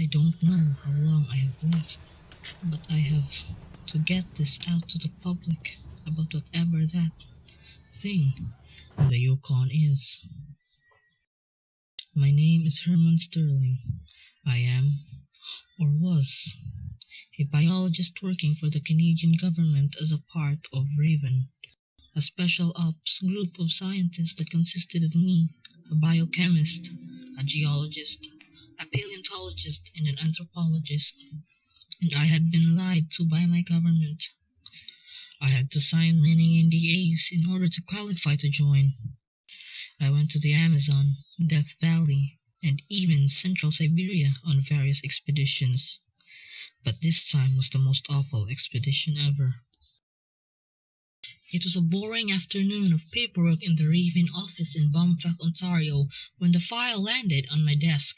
I don't know how long I have left, but I have to get this out to the public about whatever that thing in the Yukon is. My name is Herman Sterling. I am, or was, a biologist working for the Canadian government as a part of Raven, a special ops group of scientists that consisted of me, a biochemist, a geologist, a paleontologist, and an anthropologist. And I had been lied to by my government. I had to sign many NDAs in order to qualify to join. I went to the Amazon, Death Valley, and even Central Siberia on various expeditions. But this time was the most awful expedition ever. It was a boring afternoon of paperwork in the Raven office in Bumfuck, Ontario, when the file landed on my desk.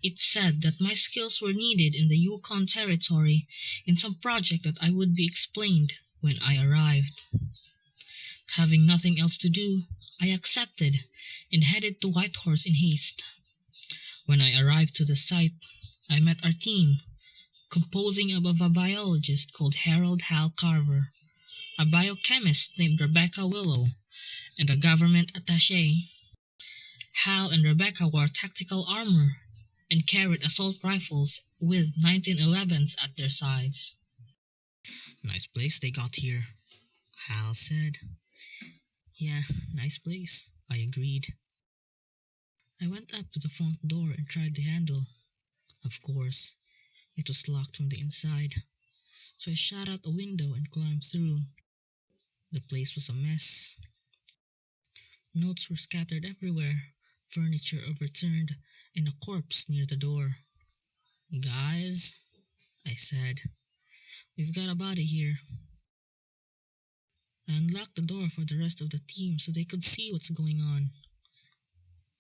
It said that my skills were needed in the Yukon Territory in some project that I would be explained when I arrived. Having nothing else to do, I accepted and headed to Whitehorse in haste. When I arrived to the site, I met our team, composing of a biologist called Harold Hal Carver, a biochemist named Rebecca Willow, and a government attaché. Hal and Rebecca wore tactical armor and carried assault rifles with 1911s at their sides. "Nice place they got here," Hal said. "Yeah, nice place," I agreed. I went up to the front door and tried the handle. Of course, it was locked from the inside, so I shot out a window and climbed through. The place was a mess. Notes were scattered everywhere, furniture overturned, and a corpse near the door. "Guys," I said, "we've got a body here." I unlocked the door for the rest of the team so they could see what's going on.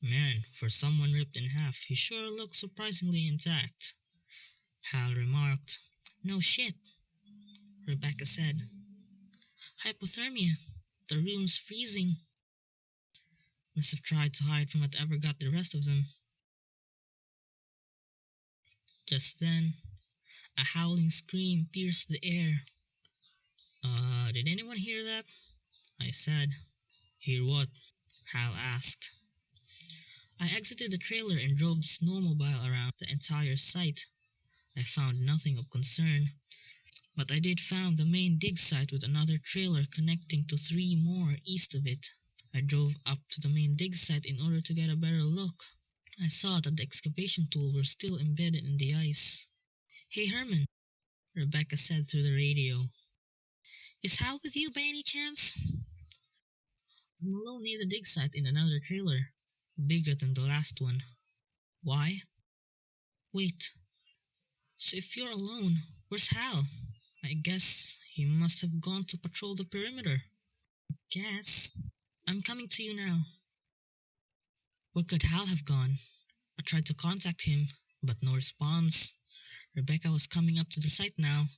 "Man, for someone ripped in half, he sure looks surprisingly intact," Hal remarked. "No shit," Rebecca said. "Hypothermia. The room's freezing." Must have tried to hide from whatever got the rest of them. Just then, a howling scream pierced the air. Did anyone hear that?" I said. "Hear what?" Hal asked. I exited the trailer and drove the snowmobile around the entire site. I found nothing of concern, but I did find the main dig site with another trailer connecting to 3 more east of it. I drove up to the main dig site in order to get a better look. I saw that the excavation tool was still embedded in the ice. "Hey Herman," Rebecca said through the radio. "Is Hal with you by any chance?" "I'm alone near the dig site in another trailer, bigger than the last one." "Why?" "Wait, so if you're alone, where's Hal?" "I guess he must have gone to patrol the perimeter." "Guess. I'm coming to you now." Where could Hal have gone? I tried to contact him, but no response. Rebecca was coming up to the site now.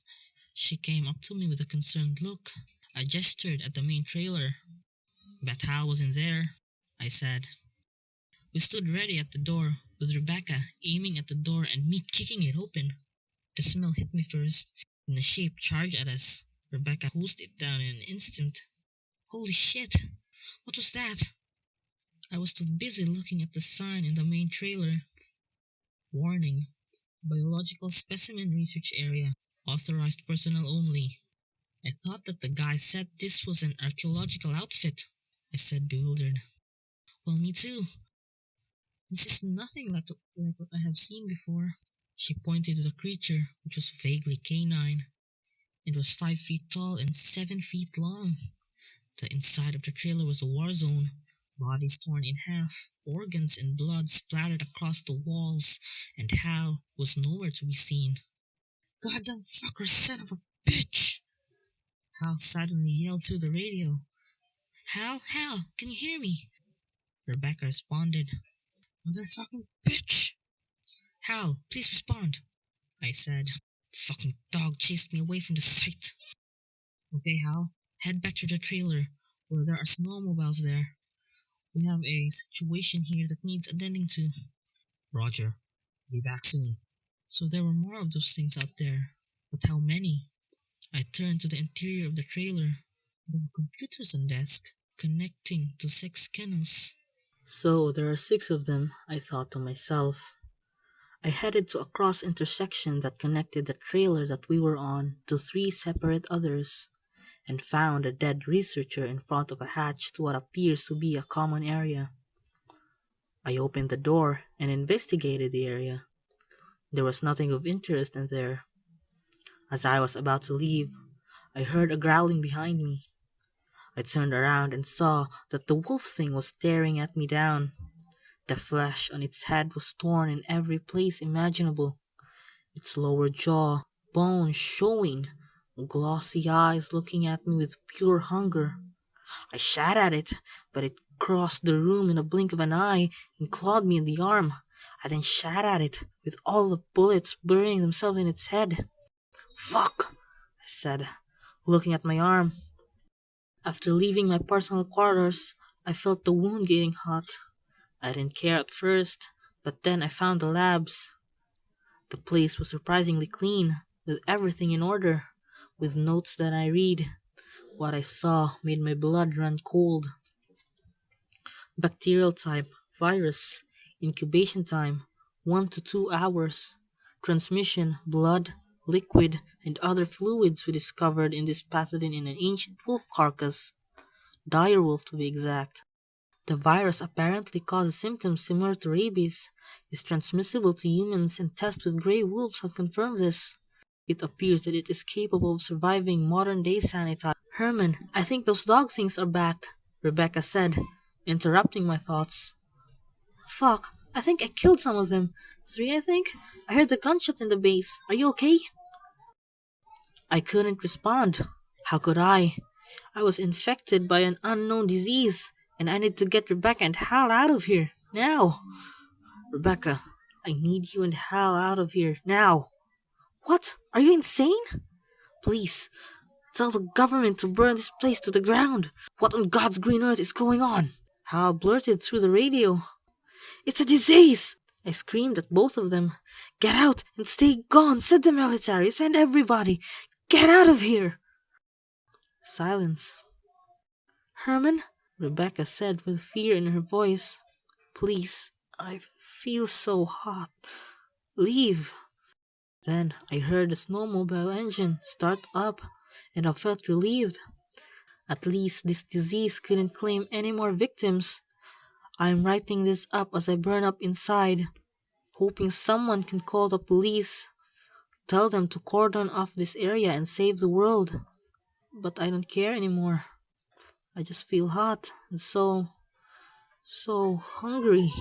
She came up to me with a concerned look. I gestured at the main trailer. "Bet Hal was in there," I said. We stood ready at the door, with Rebecca aiming at the door and me kicking it open. The smell hit me first, and a shape charged at us. Rebecca hosed it down in an instant. Holy shit! What was that? I was too busy looking at the sign in the main trailer. "Warning. Biological Specimen Research Area. Authorized personnel only." I thought that the guy said this was an archaeological outfit, I said, bewildered. "Well, me too. This is nothing like what I have seen before." She pointed to the creature, which was vaguely canine. It was 5 feet tall and 7 feet long. The inside of the trailer was a war zone. Bodies torn in half, organs and blood splattered across the walls, and Hal was nowhere to be seen. "Goddamn fucker, son of a bitch!" Hal suddenly yelled through the radio. Hal, can you hear me?" Rebecca responded. "Motherfucking bitch!" "Hal, please respond," I said. "Fucking dog chased me away from the site." "Okay, Hal, head back to the trailer, where there are snowmobiles there. We have a situation here that needs attending to." "Roger. Be back soon." So there were more of those things out there. But how many? I turned to the interior of the trailer. There were computers on desk, connecting to 6 kennels. So there are 6 of them, I thought to myself. I headed to a cross intersection that connected the trailer that we were on to 3 separate others, and found a dead researcher in front of a hatch to what appears to be a common area. I opened the door and investigated the area. There was nothing of interest in there. As I was about to leave, I heard a growling behind me. I turned around and saw that the wolf thing was staring at me down. The flesh on its head was torn in every place imaginable, its lower jaw, bones showing, glossy eyes looking at me with pure hunger. I shot at it, but it crossed the room in a blink of an eye and clawed me in the arm. I then shot at it, with all the bullets burying themselves in its head. "Fuck!" I said, looking at my arm. After leaving my personal quarters, I felt the wound getting hot. I didn't care at first, but then I found the labs. The place was surprisingly clean, with everything in order, with notes that I read. What I saw made my blood run cold. Bacterial type, virus, incubation time, 1 to 2 hours. Transmission, blood, liquid, and other fluids we discovered in this pathogen in an ancient wolf carcass. Dire wolf to be exact. The virus apparently causes symptoms similar to rabies, is transmissible to humans, and tests with grey wolves have confirmed this. It appears that it is capable of surviving modern-day sanitized. "Herman, I think those dog things are back," Rebecca said, interrupting my thoughts. "Fuck, I think I killed some of them. 3, I think. I heard the gunshots in the base. Are you okay?" I couldn't respond. How could I? I was infected by an unknown disease, and I need to get Rebecca and Hal out of here, now. "Rebecca, I need you and Hal out of here, now." "What? Are you insane?" "Please, tell the government to burn this place to the ground. What on God's green earth is going on?" Hal blurted through the radio. "It's a disease!" I screamed at both of them. "Get out and stay gone. Send the military. Send everybody. Get out of here." Silence. "Herman," Rebecca said with fear in her voice, "please, I feel so hot. Leave." Then I heard the snowmobile engine start up, and I felt relieved. At least this disease couldn't claim any more victims. I am writing this up as I burn up inside, hoping someone can call the police, tell them to cordon off this area and save the world. But I don't care anymore. I just feel hot and so hungry.